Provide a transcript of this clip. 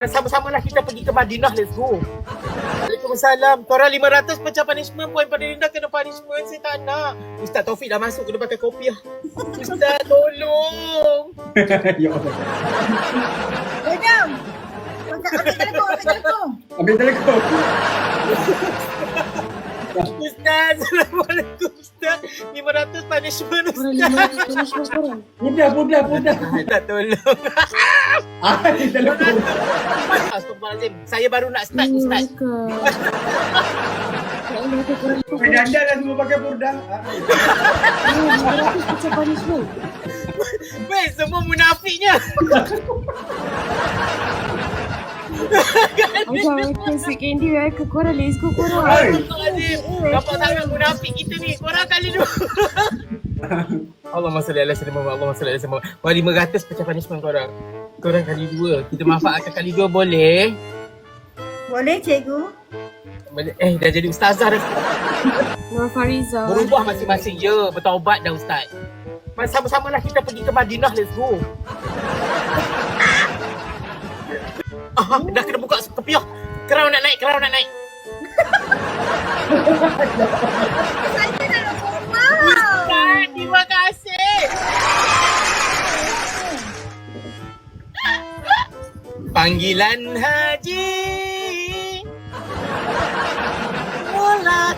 Sama-samalah kita pergi ke Madinah. Let's go. Waalaikumsalam. Korang 500 macam punishment. Poin pada rendah kena punishment. Saya tak nak. Ustaz Taufik dah masuk. Kena pakai kopiah. Ustaz tolong. Ya Allah. Jom. Ambil telekong. Ambil telekong. Ustaz. Assalamualaikum Ustaz. 500 punishment Ustaz. Mudah. Tak tolong. Ambil telekong. Astagfirullahaladzim. Saya baru nak start Ustaz. Anda dah semua pakai burdah. Weh, semua munafiknya. Kasi Candy ke korang, let's go korang. Astagfirullahaladzim. Nampak sangat munafik kita ni. Korang kali dulu. Allahumma salli ala sayyidina Muhammad. Allahumma salli ala sayyidina Muhammad. Wah, 500 pecah punishment korang. Korang kali 2. Kita manfaatkan kali 2 boleh? Boleh cikgu? Boleh. Dah jadi ustazah dah. Nur Fariza. Berubah masing-masing je. Bertaubat dah Ustaz. Sama-samalah kita pergi ke Madinah. Let's go. Dah kena buka kepiah. Kerau nak naik. Saya nak lupa. Ustaz, terima kasih. Panggilan haji. Mulak